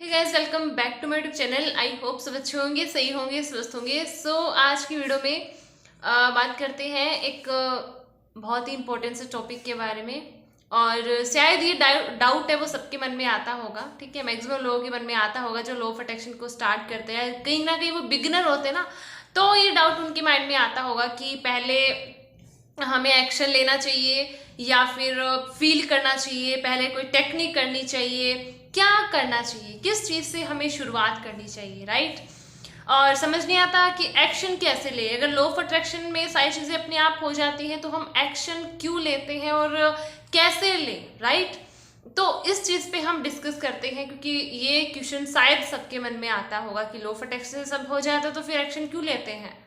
Hey guys, welcome back to my YouTube channel. I hope सब अच्छे होंगे, सही होंगे, स्वस्थ होंगे। आज की वीडियो में बात करते हैं एक बहुत ही इंपॉर्टेंट से टॉपिक के बारे में। और शायद ये डाउट है वो सबके मन में आता होगा, ठीक है। मैक्सिमम लोगों के मन में आता होगा जो लॉ ऑफ अट्रैक्शन को स्टार्ट करते हैं, कहीं ना कहीं वो बिगिनर होते हैं ना, तो ये डाउट उनके माइंड में आता होगा कि पहले हमें एक्शन लेना चाहिए या फिर फील करना चाहिए, पहले कोई टेक्निक करनी चाहिए, क्या करना चाहिए, किस चीज़ से हमें शुरुआत करनी चाहिए, राइट। और समझ नहीं आता कि एक्शन कैसे ले। अगर लॉ ऑफ अट्रैक्शन में सारी चीज़ें अपने आप हो जाती हैं तो हम एक्शन क्यों लेते हैं और कैसे लें, राइट। तो इस चीज़ पे हम डिस्कस करते हैं, क्योंकि ये क्वेश्चन शायद सबके मन में आता होगा कि लॉ ऑफ अट्रैक्शन से सब हो जाता है तो फिर एक्शन क्यों लेते हैं।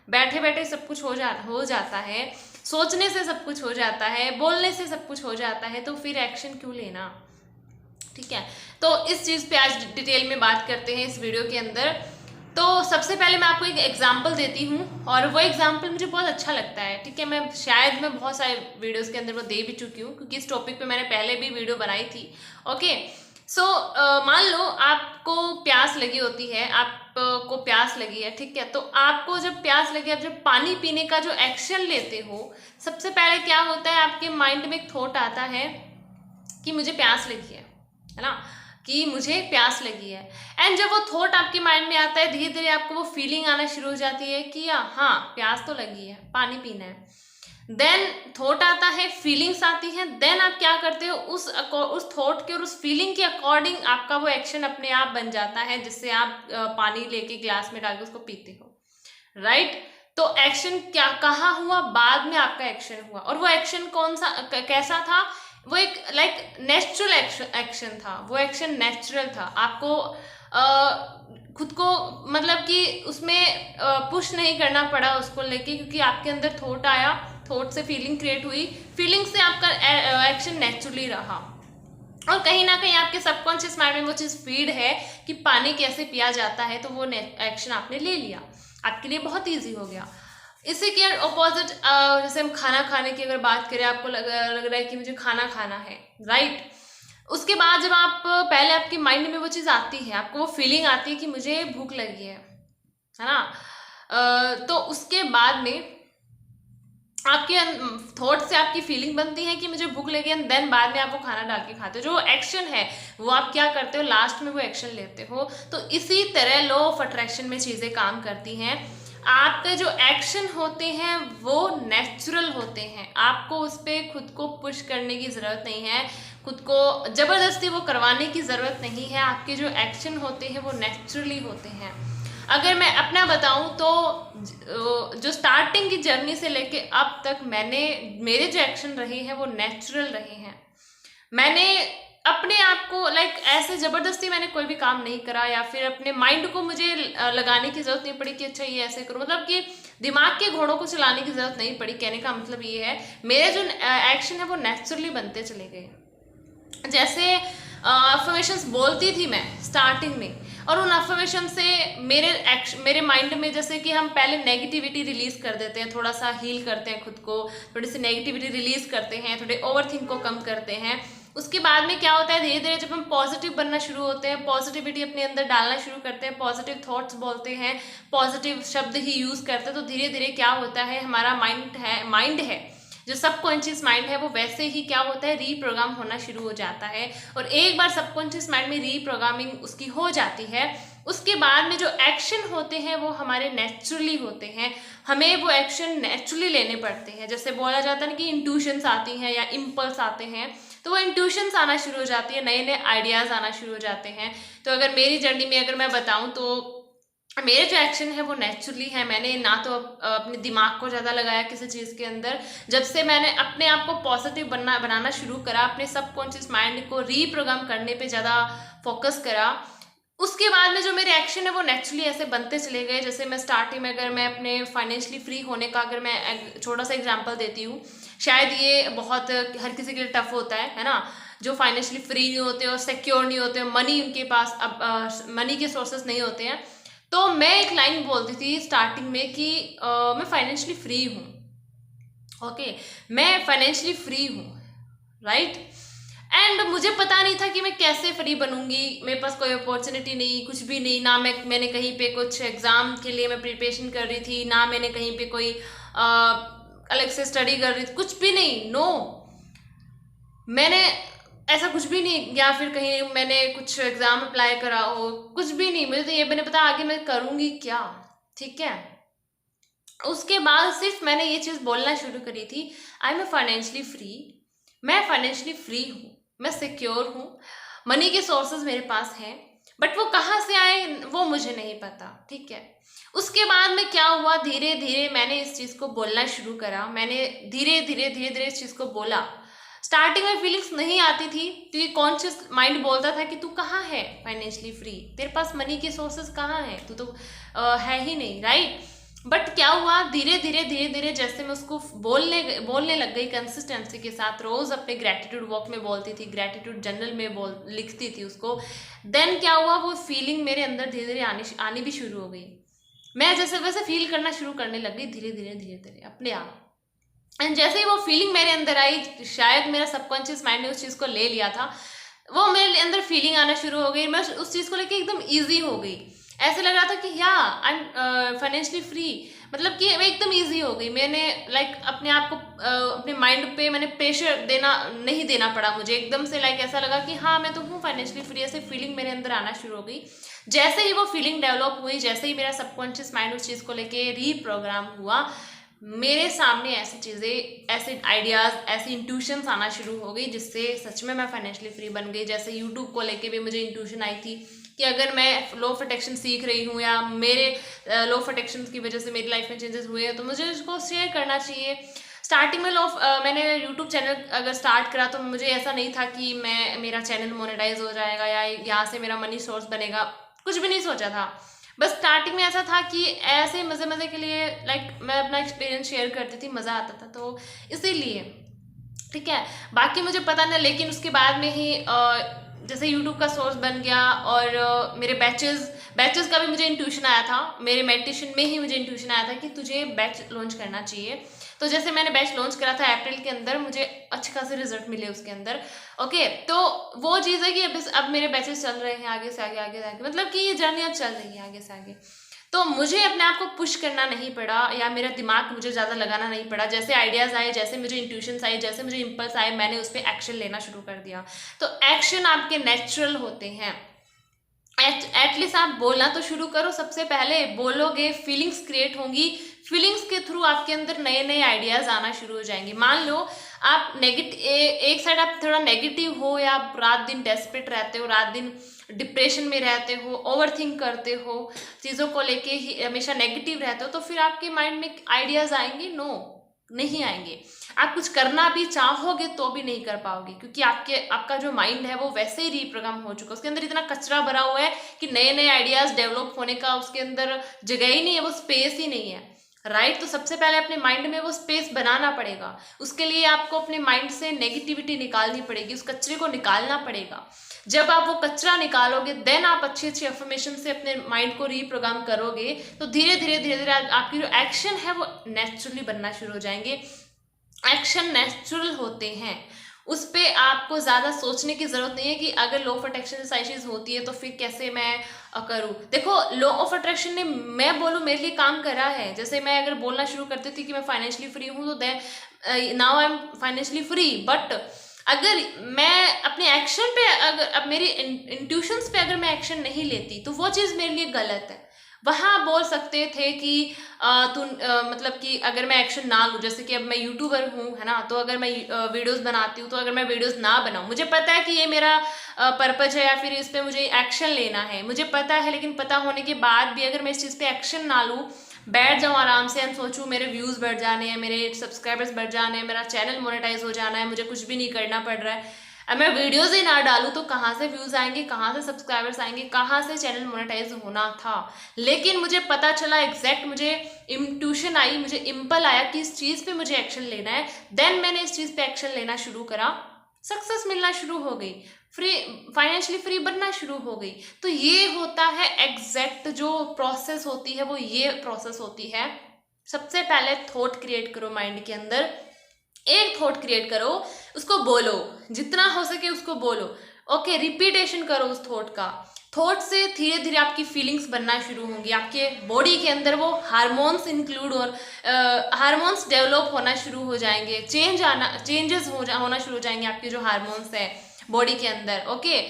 बैठे बैठे सब कुछ हो जाता है, सोचने से सब कुछ हो जाता है, बोलने से सब कुछ हो जाता है, तो फिर एक्शन क्यों लेना, ठीक है। तो इस चीज़ पे आज डिटेल में बात करते हैं इस वीडियो के अंदर। तो सबसे पहले मैं आपको एक एग्जांपल देती हूँ, और वो एग्जांपल मुझे बहुत अच्छा लगता है, ठीक है। मैं बहुत सारे वीडियोस के अंदर वो दे भी चुकी हूँ, क्योंकि इस टॉपिक पे मैंने पहले भी वीडियो बनाई थी। ओके, सो मान लो आपको प्यास लगी होती है, आपको प्यास लगी है, ठीक है। तो आपको जब प्यास लगी, आप जब पानी पीने का जो एक्शन लेते हो, सबसे पहले क्या होता है, आपके माइंड में एक थॉट आता है कि मुझे प्यास लगी है ना, कि मुझे प्यास लगी है। एंड जब वो थॉट आपके माइंड में आता है, धीरे धीरे आपको वो फीलिंग आना शुरू हो जाती है कि हाँ प्यास तो लगी है, पानी पीना है। देन थॉट आता है, फीलिंग्स आती हैं, देन आप क्या करते हो, उस थॉट के और उस फीलिंग के अकॉर्डिंग आपका वो एक्शन अपने आप बन जाता है, जिससे आप पानी लेके ग्लास में डाल के उसको पीते हो, राइट। तो एक्शन क्या कहाँ हुआ, बाद में आपका एक्शन हुआ, और वो एक्शन कौन सा कैसा था, वो एक लाइक नेचुरल एक्शन था। वो एक्शन नेचुरल था, आपको खुद को मतलब कि उसमें पुश नहीं करना पड़ा उसको लेके, क्योंकि आपके अंदर थॉट आया, थॉट से फीलिंग क्रिएट हुई, फीलिंग से आपका एक्शन नेचुरली रहा। और कहीं ना कहीं आपके सबकॉन्शियस माइंड में वो चीज़ फीड है कि पानी कैसे पिया जाता है, तो वो एक्शन आपने ले लिया, आपके लिए बहुत ईजी हो गया। इसी के ऑपोजिट जैसे हम खाना खाने की अगर बात करें, आपको लग रहा है कि मुझे खाना खाना है, राइट। उसके बाद जब आप पहले आपके माइंड में वो चीज़ आती है, आपको वो फीलिंग आती है कि मुझे भूख लगी है ना। तो उसके बाद में आपके थॉट से आपकी फीलिंग बनती है कि मुझे भूख लगी, एंड देन बाद में आप वो खाना डाल के खाते हो। जो एक्शन है वो आप क्या करते हो, लास्ट में वो एक्शन लेते हो। तो इसी तरह लॉ ऑफ अट्रैक्शन में चीज़ें काम करती हैं। आपके जो एक्शन होते हैं वो नेचुरल होते हैं, आपको उस पर खुद को पुश करने की ज़रूरत नहीं है, खुद को ज़बरदस्ती वो करवाने की ज़रूरत नहीं है। आपके जो एक्शन होते हैं वो नेचुरली होते हैं। अगर मैं अपना बताऊं तो जो स्टार्टिंग की जर्नी से लेके अब तक मेरे जो एक्शन रहे हैं वो नेचुरल रहे हैं। मैंने अपने आप को लाइक ऐसे ज़बरदस्ती मैंने कोई भी काम नहीं करा, या फिर अपने माइंड को मुझे लगाने की ज़रूरत नहीं पड़ी कि अच्छा ये ऐसे करो, मतलब कि दिमाग के घोड़ों को चलाने की ज़रूरत नहीं पड़ी। कहने का मतलब ये है, मेरे जो एक्शन है वो नेचुरली बनते चले गए। जैसे अफर्मेशंस बोलती थी मैं स्टार्टिंग में, और उन अफर्मेशन से मेरे माइंड में, जैसे कि हम पहले नेगेटिविटी रिलीज कर देते हैं, थोड़ा सा हील करते हैं खुद को, थोड़ी सी नेगेटिविटी रिलीज करते हैं, थोड़े ओवरथिंक को कम करते हैं। उसके बाद में क्या होता है, धीरे धीरे जब हम पॉजिटिव बनना शुरू होते हैं, पॉजिटिविटी अपने अंदर डालना शुरू करते हैं, पॉजिटिव थॉट्स बोलते हैं, पॉजिटिव शब्द ही यूज़ करते हैं, तो धीरे धीरे क्या होता है, हमारा माइंड है जो सबकॉन्शियस माइंड है वो वैसे ही क्या होता है, रीप्रोग्राम होना शुरू हो जाता है। और एक बार सबकॉन्शियस माइंड में रीप्रोग्रामिंग उसकी हो जाती है, उसके बाद में जो एक्शन होते हैं वो हमारे नेचुरली होते हैं, हमें वो एक्शन नेचुरली लेने पड़ते हैं। जैसे बोला जाता है ना कि इंट्यूशंस आती हैं या इम्पल्स आते हैं, तो वो इंट्यूशंस आना शुरू हो जाती है, नए नए आइडियाज़ आना शुरू हो जाते हैं। तो अगर मेरी जर्नी में अगर मैं बताऊँ तो मेरे जो एक्शन है वो नेचुरली है। मैंने ना तो अपने दिमाग को ज़्यादा लगाया किसी चीज़ के अंदर। जब से मैंने अपने आप को पॉजिटिव बनाना शुरू करा, अपने सबकॉन्शियस माइंड को रीप्रोग्राम करने पे ज़्यादा फोकस करा, उसके बाद में जो मेरे एक्शन है वो नेचुरली ऐसे बनते चले गए। जैसे मैं स्टार्टिंग में, अगर मैं अपने फाइनेंशियली फ्री होने का अगर मैं छोटा सा एग्जाम्पल देती हूँ, शायद ये बहुत हर किसी के लिए टफ होता है ना, जो फाइनेंशियली फ्री नहीं होते और सिक्योर नहीं होते, मनी उनके पास अब मनी के सोर्सेस नहीं होते हैं। तो मैं एक लाइन बोलती थी स्टार्टिंग में कि मैं फाइनेंशियली फ्री हूँ, ओके, मैं फाइनेंशियली फ्री हूँ, राइट। एंड मुझे पता नहीं था कि मैं कैसे फ्री बनूंगी, मेरे पास कोई अपॉर्चुनिटी नहीं, कुछ भी नहीं, ना मैंने कहीं पे कुछ एग्जाम के लिए मैं प्रिपरेशन कर रही थी, ना मैंने कहीं पे कोई अलग से स्टडी कर रही थी, कुछ भी नहीं, नो, मैंने ऐसा कुछ भी नहीं, या फिर कहीं मैंने कुछ एग्जाम अप्लाई करा हो, कुछ भी नहीं, मुझे तो ये मैंने पता आगे मैं करूंगी क्या, ठीक है। उसके बाद सिर्फ मैंने ये चीज़ बोलना शुरू करी थी, आई एम फाइनेंशियली फ्री, मैं फाइनेंशियली फ्री हूँ, मैं सिक्योर हूँ, मनी के सोर्सेज मेरे पास हैं, बट वो कहाँ से आए वो मुझे नहीं पता, ठीक है। उसके बाद में क्या हुआ, धीरे धीरे मैंने इस चीज़ को बोलना शुरू करा, मैंने धीरे धीरे धीरे धीरे इस चीज़ को बोला। स्टार्टिंग में फीलिंग्स नहीं आती थी क्योंकि कॉन्शियस माइंड बोलता था कि तू कहाँ है फाइनेंशियली फ्री, तेरे पास मनी के सोर्सेज कहाँ हैं, तू तो है ही नहीं, राइट। बट क्या हुआ, धीरे धीरे धीरे धीरे जैसे मैं उसको बोलने लग गई कंसिस्टेंसी के साथ, रोज अपने ग्रेटिट्यूड वॉक में बोलती थी, ग्रेटिट्यूड जर्नल में लिखती थी उसको, देन क्या हुआ, वो फीलिंग मेरे अंदर धीरे धीरे आनी भी शुरू हो गई, मैं जैसे वैसे फील करना शुरू करने लग गई धीरे धीरे धीरे धीरे अपने आप। एंड जैसे ही वो फीलिंग मेरे अंदर आई, शायद मेरा सबकॉन्शियस माइंड ने उस चीज़ को ले लिया था, वो मेरे अंदर फीलिंग आना शुरू हो गई, मैं उस चीज़ को लेके एकदम ईजी हो गई, ऐसे लग रहा था कि या आई एम फाइनेंशियली फ्री, मतलब कि मैं एकदम ईजी हो गई, मैंने लाइक अपने आप को अपने माइंड पे मैंने प्रेशर नहीं देना पड़ा, मुझे एकदम से लाइक ऐसा लगा कि हाँ मैं तो हूँ फाइनेंशियली फ्री, ऐसे फीलिंग मेरे अंदर आना शुरू हो गई। जैसे ही वो फीलिंग डेवलप हुई, जैसे ही मेरा सबकॉन्शियस माइंड उस चीज़ को लेके रीप्रोग्राम हुआ, मेरे सामने ऐसी चीज़ें, ऐसे आइडियाज़, ऐसी इंट्यूशंस आना शुरू हो गई जिससे सच में मैं फाइनेंशियली फ्री बन गई। जैसे यूट्यूब को लेके भी मुझे इंट्यूशन आई थी कि अगर मैं लॉ ऑफ अट्रैक्शन सीख रही हूँ या मेरे लॉ ऑफ अट्रैक्शन की वजह से मेरी लाइफ में चेंजेस हुए हैं तो मुझे इसको शेयर करना चाहिए। स्टार्टिंग में मैंने यूट्यूब चैनल अगर स्टार्ट करा तो मुझे ऐसा नहीं था कि मेरा चैनल मोनेटाइज हो जाएगा या यहाँ से मेरा मनी सोर्स बनेगा, कुछ भी नहीं सोचा था। बस स्टार्टिंग में ऐसा था कि ऐसे मज़े मज़े के लिए लाइक मैं अपना एक्सपीरियंस शेयर करती थी, मज़ा आता था, तो इसीलिए, ठीक है। बाकी मुझे पता नहीं, लेकिन उसके बाद में ही जैसे यूट्यूब का सोर्स बन गया और मेरे बैचेस का भी मुझे इंट्यूशन आया था, मेरे मेडिटेशन में ही मुझे इंट्यूशन आया था कि तुझे बैच लॉन्च करना चाहिए। तो जैसे मैंने बैच लॉन्च करा था अप्रैल के अंदर, मुझे अच्छे खासे रिजल्ट मिले उसके अंदर, ओके। तो वो चीज़ है कि अब मेरे बैचेस चल रहे हैं आगे से आगे आगे आगे, मतलब कि ये जर्नी अब चल रही है आगे से आगे, तो मुझे अपने आप को पुश करना नहीं पड़ा या मेरा दिमाग मुझे ज़्यादा लगाना नहीं पड़ा। जैसे आइडियाज़ आए, जैसे मुझे इंट्यूशंस आए, जैसे मुझे इम्पल्स आए, मैंने उस पर एक्शन लेना शुरू कर दिया। तो एक्शन आपके नेचुरल होते हैं, एटलीस्ट आप बोलना तो शुरू करो, सबसे पहले बोलोगे, फीलिंग्स क्रिएट होंगी, फीलिंग्स के थ्रू आपके अंदर नए नए आइडियाज़ आना शुरू हो जाएंगे। मान लो आप एक साइड आप थोड़ा नेगेटिव हो या आप रात दिन डेस्परेट रहते हो, रात दिन डिप्रेशन में रहते हो, ओवरथिंक करते हो, चीज़ों को लेके ही हमेशा नेगेटिव रहते हो, तो फिर आपके माइंड में आइडियाज़ आएंगे? नो, नहीं आएंगे। आप कुछ करना भी चाहोगे तो भी नहीं कर पाओगे, क्योंकि आपका जो माइंड है वो वैसे ही रीप्रोग्राम हो चुका है, उसके अंदर इतना कचरा भरा हुआ है कि नए नए आइडियाज़ डेवलप होने का उसके अंदर जगह ही नहीं है, वो स्पेस ही नहीं है, राइट। तो सबसे पहले अपने माइंड में वो स्पेस बनाना पड़ेगा, उसके लिए आपको अपने माइंड से नेगेटिविटी निकालनी पड़ेगी, उस कचरे को निकालना पड़ेगा। जब आप वो कचरा निकालोगे, देन आप अच्छी अच्छी अफर्मेशन से अपने माइंड को रीप्रोग्राम करोगे, तो धीरे धीरे धीरे धीरे आपकी जो एक्शन है वो नेचुरली बनना शुरू हो जाएंगे। एक्शन नेचुरल होते हैं, उस पर आपको ज़्यादा सोचने की ज़रूरत नहीं है कि अगर लॉ ऑफ अट्रैक्शन से चीज़ होती है तो फिर कैसे मैं करूँ। देखो, लॉ ऑफ अट्रैक्शन ने, मैं बोलूँ, मेरे लिए काम करा है। जैसे मैं अगर बोलना शुरू करती थी कि मैं फाइनेंशियली फ्री हूँ, तो then now I am financially free, but अगर मैं अपने एक्शन पे, अगर अब मेरी इंट्यूशंस पे अगर मैं एक्शन नहीं लेती तो वो चीज़ मेरे लिए गलत है। वहाँ बोल सकते थे कि मतलब कि अगर मैं एक्शन ना लूँ, जैसे कि अब मैं यूट्यूबर हूँ, है ना, तो अगर मैं वीडियोस बनाती हूँ, तो अगर मैं वीडियोस ना बनाऊँ, मुझे पता है कि ये मेरा पर्पज है या फिर इस पर मुझे एक्शन लेना है, मुझे पता है, लेकिन पता होने के बाद भी अगर मैं इस चीज़ पे एक्शन ना लूँ, बैठ जाऊँ आराम से एंड सोचूँ मेरे व्यूज़ बढ़ जाने हैं, मेरे सब्सक्राइबर्स बढ़ जाने हैं, मेरा चैनल मोनेटाइज हो जाना है, मुझे कुछ भी नहीं करना पड़ रहा है, अब मैं वीडियोज़ ही ना डालूँ तो कहाँ से व्यूज़ आएंगे, कहाँ से सब्सक्राइबर्स आएंगे, कहाँ से चैनल मोनेटाइज होना था। लेकिन मुझे पता चला, एग्जैक्ट मुझे इंट्यूशन आई, मुझे इम्पल आया कि इस चीज़ पे मुझे एक्शन लेना है, देन मैंने इस चीज़ पे एक्शन लेना शुरू करा, सक्सेस मिलना शुरू हो गई, फाइनेंशियली फ्री बनना शुरू हो गई। तो ये होता है एग्जैक्ट जो प्रोसेस होती है, वो ये प्रोसेस होती है। सबसे पहले थॉट क्रिएट करो माइंड के अंदर, एक थॉट क्रिएट करो, उसको बोलो, जितना हो सके उसको बोलो। ओके, रिपीटेशन करो उस थॉट का। थॉट से धीरे धीरे आपकी फीलिंग्स बनना शुरू होंगी, आपके बॉडी के अंदर वो हार्मोन्स इंक्लूड और हार्मोन्स डेवलप होना शुरू हो जाएंगे, चेंजेस होना शुरू हो जाएंगे आपके जो हार्मोन्स है बॉडी के अंदर। ओके,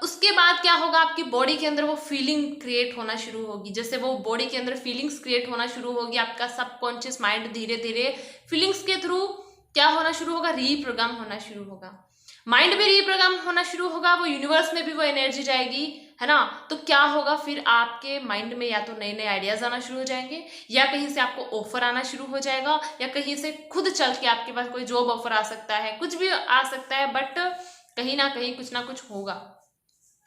उसके बाद क्या होगा, आपकी बॉडी के अंदर वो फीलिंग क्रिएट होना शुरू होगी। जैसे वो बॉडी के अंदर फीलिंग्स क्रिएट होना शुरू होगी, आपका सबकॉन्शियस माइंड धीरे धीरे फीलिंग्स के थ्रू क्या होना शुरू होगा, रीप्रोग्राम होना शुरू होगा। माइंड भी रीप्रोग्राम होना शुरू होगा, वो यूनिवर्स में भी वो एनर्जी जाएगी, है ना। तो क्या होगा फिर, आपके माइंड में या तो नए नए आइडियाज आना शुरू हो जाएंगे, या कहीं से आपको ऑफर आना शुरू हो जाएगा, या कहीं से खुद चल के आपके पास कोई जॉब ऑफर आ सकता है, कुछ भी आ सकता है, बट कहीं ना कहीं कुछ ना कुछ होगा।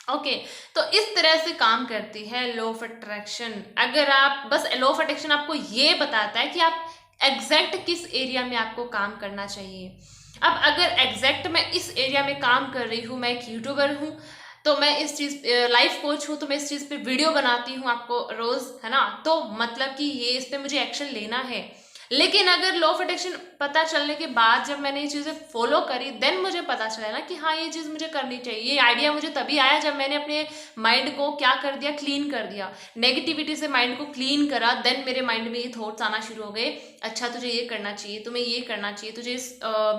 ओके, तो इस तरह से काम करती है लॉ ऑफ अट्रैक्शन। अगर आप बस लॉ ऑफ अट्रैक्शन आपको ये बताता है कि आप एग्जैक्ट किस एरिया में आपको काम करना चाहिए। अब अगर एग्जैक्ट मैं इस एरिया में काम कर रही हूँ, मैं एक यूट्यूबर हूँ, तो मैं इस चीज़ लाइफ कोच हूँ, तो मैं इस चीज़ पे वीडियो बनाती हूँ आपको रोज़, है ना। तो मतलब कि ये इस पे मुझे एक्शन लेना है। लेकिन अगर लॉ ऑफ अट्रैक्शन पता चलने के बाद जब मैंने ये चीज़ें फॉलो करी, देन मुझे पता चला ना कि हाँ ये चीज़ मुझे करनी चाहिए। ये आइडिया मुझे तभी आया जब मैंने अपने माइंड को क्या कर दिया, क्लीन कर दिया, नेगेटिविटी से माइंड को क्लीन करा। देन मेरे माइंड में ये थॉट्स आना शुरू हो गए, अच्छा तुझे ये करना चाहिए, तुम्हें ये करना चाहिए, तुझे इस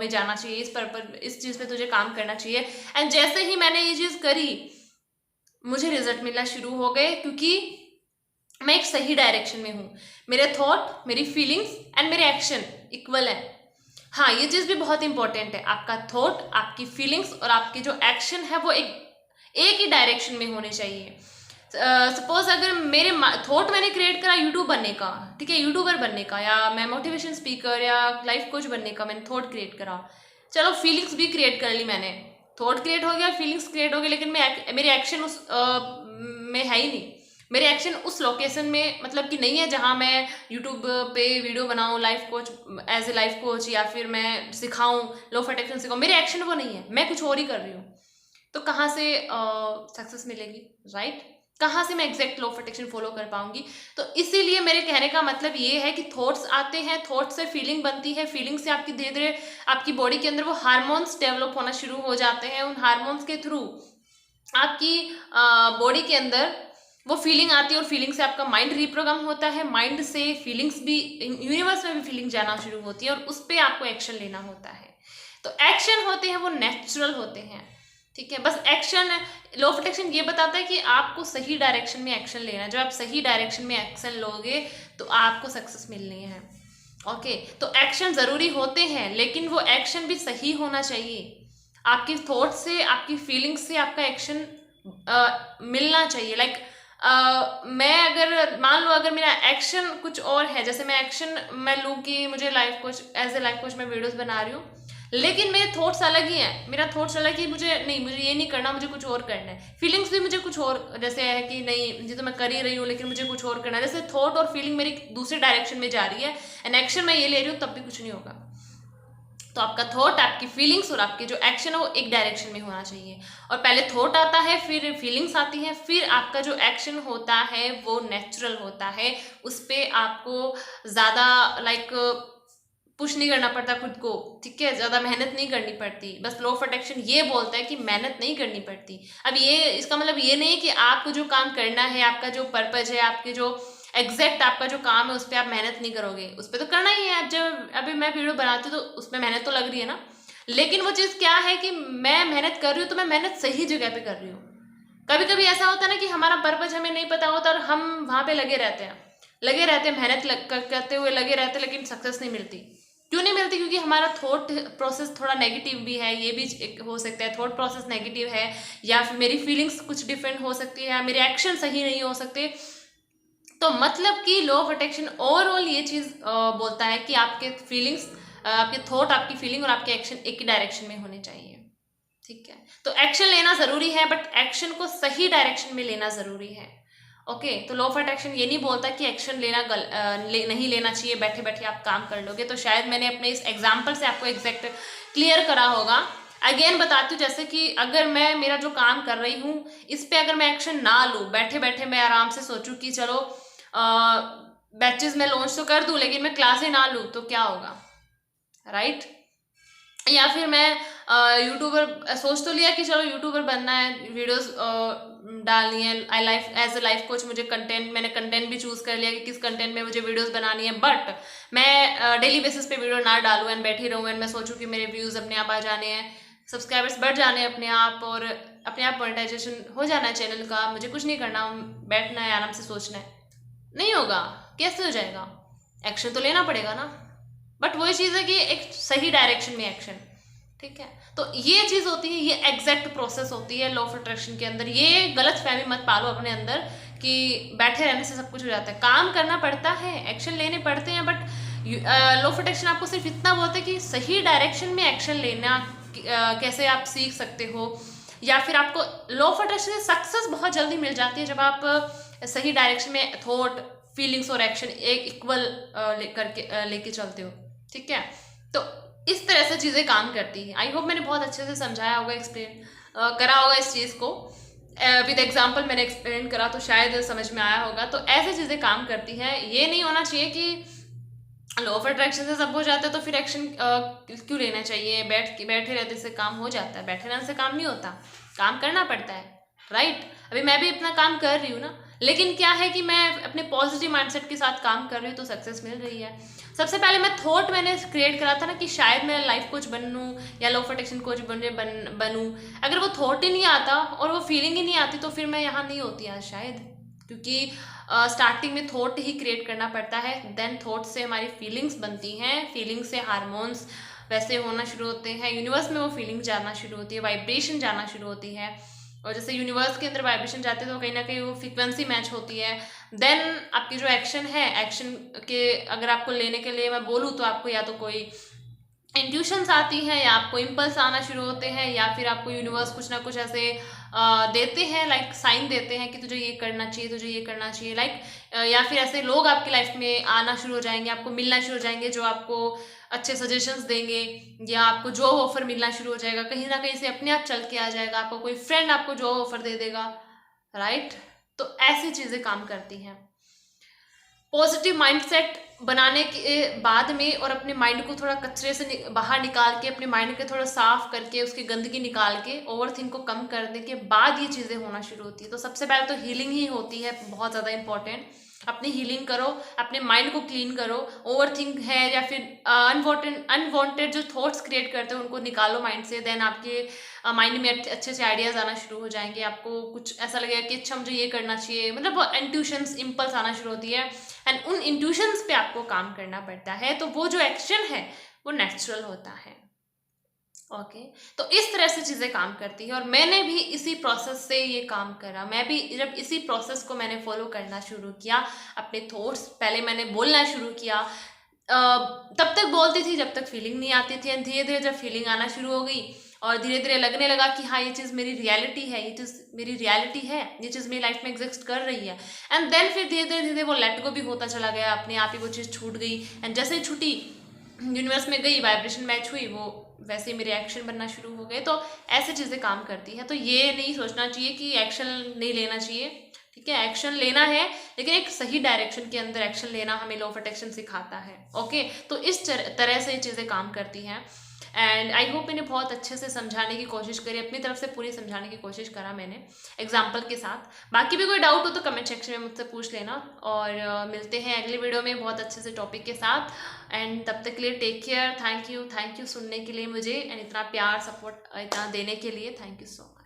में जाना चाहिए, इस पर्पज, इस चीज़ पे तुझे काम करना चाहिए। एंड जैसे ही मैंने ये चीज़ करी, मुझे रिजल्ट मिलना शुरू हो गए, क्योंकि मैं एक सही डायरेक्शन में हूँ। मेरे थॉट, मेरी फीलिंग्स एंड मेरे एक्शन इक्वल है। हाँ, ये चीज़ भी बहुत इंपॉर्टेंट है, आपका थॉट, आपकी फीलिंग्स और आपकी जो एक्शन है वो एक ही डायरेक्शन में होने चाहिए। सपोज अगर मेरे थॉट मैंने क्रिएट करा यूट्यूब बनने का, ठीक है, यूट्यूबर बनने का, या मैं मोटिवेशन स्पीकर या लाइफ कोच बनने का, मैंने थॉट क्रिएट करा। चलो, फीलिंग्स भी क्रिएट कर ली मैंने, थॉट क्रिएट हो गया, फीलिंग्स क्रिएट हो गई, लेकिन मेरे एक्शन उस में है ही नहीं। मेरे एक्शन उस लोकेशन में मतलब कि नहीं है जहाँ मैं यूट्यूब पे वीडियो बनाऊँ life coach, as a life coach, या फिर मैं सिखाऊँ, लॉ ऑफ अट्रैक्शन सिखाऊँ। मेरे एक्शन वो नहीं है, मैं कुछ और ही कर रही हूँ। तो कहाँ से सक्सेस मिलेगी, राइट? कहाँ से मैं exact law of attraction follow कर पाऊंगी? तो इसीलिए मेरे कहने का मतलब ये है कि थॉट्स आते हैं, थॉट से फीलिंग बनती है, फीलिंग से आपकी धीरे धीरे आपकी बॉडी के अंदर वो हार्मोन्स डेवलप होना शुरू हो जाते हैं। उन हार्मोन्स के थ्रू आपकी बॉडी के अंदर वो फीलिंग आती है, और फीलिंग से आपका माइंड रीप्रोग्राम होता है, माइंड से फीलिंग्स भी, यूनिवर्स में भी फीलिंग जाना शुरू होती है, और उस पर आपको एक्शन लेना होता है। तो एक्शन होते हैं वो नेचुरल होते हैं, ठीक है। बस एक्शन, लॉ ऑफ अट्रैक्शन ये बताता है कि आपको सही डायरेक्शन में एक्शन लेना है। जब आप सही डायरेक्शन में एक्शन लोगे तो आपको सक्सेस मिलनी है। ओके, तो एक्शन ज़रूरी होते हैं, लेकिन वो एक्शन भी सही होना चाहिए। आपकी थॉट से, आपकी फीलिंग से आपका एक्शन मिलना चाहिए। लाइक मैं अगर मान लो, अगर मेरा एक्शन कुछ और है, जैसे मैं लूँ कि मुझे life coach, as a life coach मैं वीडियोस बना रही हूँ, लेकिन मेरे थॉट्स अलग ही हैं। मेरा थॉट्स अलग ही, मुझे ये नहीं करना, मुझे कुछ और करना है। फीलिंग्स भी मुझे कुछ और, जैसे है कि नहीं ये तो मैं कर ही रही हूँ, लेकिन मुझे कुछ और करना है। जैसे थॉट और फीलिंग मेरी दूसरे डायरेक्शन में जा रही है, एंड एक्शन मैं ये ले रही हूँ, तब भी कुछ नहीं होगा। तो आपका थॉट, आपकी फीलिंग्स और आपके जो एक्शन है वो एक डायरेक्शन में होना चाहिए। और पहले थॉट आता है, फिर फीलिंग्स आती हैं, फिर आपका जो एक्शन होता है वो नेचुरल होता है। उस पर आपको ज़्यादा पुश नहीं करना पड़ता खुद को, ठीक है, ज़्यादा मेहनत नहीं करनी पड़ती। बस लॉ ऑफ अट्रैक्शन ये बोलता है कि मेहनत नहीं करनी पड़ती। अब ये, इसका मतलब ये नहीं कि आपको जो काम करना है, आपका जो पर्पज है, आपके जो एग्जैक्ट आपका जो काम है, उस पर आप मेहनत नहीं करोगे। उस पर तो करना ही है। जब अभी मैं वीडियो बनाती हूँ तो उसमें मेहनत तो लग रही है ना, लेकिन वो चीज़ क्या है कि मैं मेहनत कर रही हूँ तो मैं मेहनत सही जगह पे कर रही हूँ। कभी कभी ऐसा होता है ना कि हमारा पर्पज हमें नहीं पता होता, और हम वहाँ पे लगे रहते हैं, मेहनत करते हुए लगे रहते हैं, लेकिन सक्सेस नहीं मिलती। क्यों नहीं मिलती? क्योंकि हमारा थॉट प्रोसेस थोड़ा नेगेटिव भी है, ये भी एक हो सकता है, थॉट प्रोसेस नेगेटिव है, या फिर मेरी फीलिंग्स कुछ डिफरेंट हो सकती है, या मेरे एक्शन सही नहीं हो सकते। तो मतलब कि लॉ ऑफ अट्रैक्शन ओवरऑल ये चीज़ बोलता है कि आपके फीलिंग्स, आपके थॉट, आपकी फीलिंग और आपके एक्शन एक ही डायरेक्शन में होने चाहिए, ठीक है। तो एक्शन लेना ज़रूरी है, बट एक्शन को सही डायरेक्शन में लेना ज़रूरी है। ओके, तो लॉ ऑफ अट्रैक्शन ये नहीं बोलता कि एक्शन नहीं लेना चाहिए, बैठे बैठे आप काम कर लोगे। तो शायद मैंने अपने इस एग्जाम्पल से आपको एग्जैक्ट क्लियर करा होगा। अगेन बताती हूँ, जैसे कि अगर मैं मेरा जो काम कर रही हूँ इस पे अगर मैं एक्शन ना लूँ, बैठे बैठे मैं आराम से सोचूं कि चलो बैचेस में लॉन्च तो कर दूँ, लेकिन मैं क्लासें ना लूँ, तो क्या होगा, राइट? या फिर मैं यूट्यूबर सोच तो लिया कि चलो यूट्यूबर बनना है, वीडियोस डालनी है, I life as a life coach मुझे मैंने कंटेंट भी चूज कर लिया कि किस कंटेंट में मुझे वीडियोस बनानी है, बट मैं डेली बेसिस पे वीडियो ना डालूँ एंड बैठी रहूँ एंड मैं सोचूं कि मेरे व्यूज़ अपने आप आ जाने हैं, सब्सक्राइबर्स बढ़ जाने हैं अपने आप और अपने आप मोनेटाइजेशन हो जाना है चैनल का, मुझे कुछ नहीं करना, बैठना है आराम से सोचना है। नहीं होगा। कैसे हो जाएगा? एक्शन तो लेना पड़ेगा ना। बट वही चीज़ है कि एक सही डायरेक्शन में एक्शन, ठीक है। तो ये चीज़ होती है, ये एग्जैक्ट प्रोसेस होती है लॉ ऑफ अट्रैक्शन के अंदर। ये गलत फहमी मत पालो अपने अंदर कि बैठे रहने से सब कुछ हो जाता है। काम करना पड़ता है, एक्शन लेने पड़ते हैं, बट लॉ ऑफ अट्रैक्शन आपको सिर्फ इतना बोलते हैं कि सही डायरेक्शन में एक्शन लेना कैसे आप सीख सकते हो, या फिर आपको लॉ ऑफ अट्रैक्शन से सक्सेस बहुत जल्दी मिल जाती है जब आप सही डायरेक्शन में थॉट, फीलिंग्स और एक्शन एक इक्वल लेके चलते हो, ठीक है। तो इस तरह से चीज़ें काम करती हैं। आई होप मैंने बहुत अच्छे से समझाया होगा, एक्सप्लेन करा होगा इस चीज़ को विद एग्जांपल मैंने एक्सप्लेन करा, तो शायद समझ में आया होगा। तो ऐसे चीज़ें काम करती हैं। ये नहीं होना चाहिए कि लॉ ऑफ अट्रैक्शन से सब हो जाता है तो फिर एक्शन क्यों लेना चाहिए, बैठे रहते से काम हो जाता है। बैठे रहने से काम नहीं होता, काम करना पड़ता है, राइट। अभी मैं भी अपना काम कर रही हूँ ना, लेकिन क्या है कि मैं अपने पॉजिटिव माइंडसेट के साथ काम कर रही हूँ तो सक्सेस मिल रही है। सबसे पहले मैंने क्रिएट करा था ना कि शायद मैं लाइफ कोच बनूं या लॉ ऑफ अट्रैक्शन कोच बनूं। अगर वो थॉट ही नहीं आता और वो फीलिंग ही नहीं आती तो फिर मैं यहाँ नहीं होती आज शायद, क्योंकि स्टार्टिंग में थॉट ही क्रिएट करना पड़ता है, देन थॉट से हमारी फीलिंग्स बनती हैं, फीलिंग्स से हार्मोन्स वैसे होना शुरू होते हैं, यूनिवर्स में वो फीलिंग जाना शुरू होती है, वाइब्रेशन जाना शुरू होती है, और जैसे यूनिवर्स के अंदर वाइब्रेशन जाते हैं तो कहीं ना कहीं वो फ्रीक्वेंसी मैच होती है। देन आपकी जो एक्शन है, एक्शन के अगर आपको लेने के लिए मैं बोलूँ तो आपको या तो कोई इंट्यूशंस आती हैं, या आपको इम्पल्स आना शुरू होते हैं, या फिर आपको यूनिवर्स कुछ ना कुछ ऐसे देते हैं, लाइक साइन देते हैं कि तुझे ये करना चाहिए, तुझे ये करना चाहिए, लाइक या फिर ऐसे लोग आपकी लाइफ में आना शुरू हो जाएंगे, आपको मिलना शुरू हो जाएंगे जो आपको अच्छे सजेशंस देंगे, या आपको जॉब ऑफर मिलना शुरू हो जाएगा, कहीं ना कहीं से अपने आप चल के आ जाएगा, आपको कोई फ्रेंड आपको जॉब ऑफर दे देगा, राइट। तो ऐसी चीज़ें काम करती हैं। पॉजिटिव माइंडसेट बनाने के बाद में और अपने माइंड को थोड़ा कचरे से बाहर निकाल के, अपने माइंड के थोड़ा साफ करके, उसकी गंदगी निकाल के, ओवरथिंक को कम करने के बाद ये चीज़ें होना शुरू होती है। तो सबसे पहले तो हीलिंग ही होती है, बहुत ज़्यादा इंपॉर्टेंट। अपनी हीलिंग करो, अपने माइंड को क्लीन करो। ओवरथिंक है या फिर अनवांटेड जो थॉट्स क्रिएट करते हैं उनको निकालो माइंड से, देन आपके माइंड में अच्छे से आइडियाज़ आना शुरू हो जाएंगे। आपको कुछ ऐसा लगेगा कि अच्छा मुझे ये करना चाहिए, मतलब इंट्यूशंस, इम्पल्स आना शुरू होती है, एंड उन इंट्यूशंस पे आपको काम करना पड़ता है। तो वो जो एक्शन है वो नेचुरल होता है, ओके। तो इस तरह से चीज़ें काम करती है, और मैंने भी इसी प्रोसेस से ये काम करा। मैं भी जब इसी प्रोसेस को मैंने फॉलो करना शुरू किया, अपने थॉट्स पहले मैंने बोलना शुरू किया, तब तक बोलती थी जब तक फीलिंग नहीं आती थी, एंड धीरे धीरे जब फीलिंग आना शुरू हो गई और धीरे धीरे लगने लगा कि हाँ ये चीज़ मेरी रियलिटी है, ये चीज़ मेरी रियलिटी है, ये चीज़ मेरी लाइफ में एग्जिस्ट कर रही है, एंड देन फिर धीरे धीरे वो लेट गो भी होता चला गया, अपने आप ही वो चीज़ छूट गई, एंड जैसे ही छूटी यूनिवर्स में गई, वाइब्रेशन मैच हुई, वो वैसे ही मेरे एक्शन बनना शुरू हो गए। तो ऐसे चीज़ें काम करती हैं। तो ये नहीं सोचना चाहिए कि एक्शन नहीं लेना चाहिए, ठीक है। एक्शन लेना है, लेकिन एक सही डायरेक्शन के अंदर एक्शन लेना हमें लॉ ऑफ अट्रैक्शन सिखाता है, ओके। तो इस तरह से ये चीज़ें काम करती हैं, एंड आई होप मैंने बहुत अच्छे से समझाने की कोशिश करी, अपनी तरफ से पूरी समझाने की कोशिश करा मैंने एग्जाम्पल के साथ। बाकी भी कोई डाउट हो तो कमेंट सेक्शन में मुझसे पूछ लेना, और मिलते हैं अगले वीडियो में बहुत अच्छे से टॉपिक के साथ। एंड तब तक के लिए टेक केयर, थैंक यू सुनने के लिए मुझे, एंड इतना प्यार, सपोर्ट इतना देने के लिए, थैंक यू सो मच।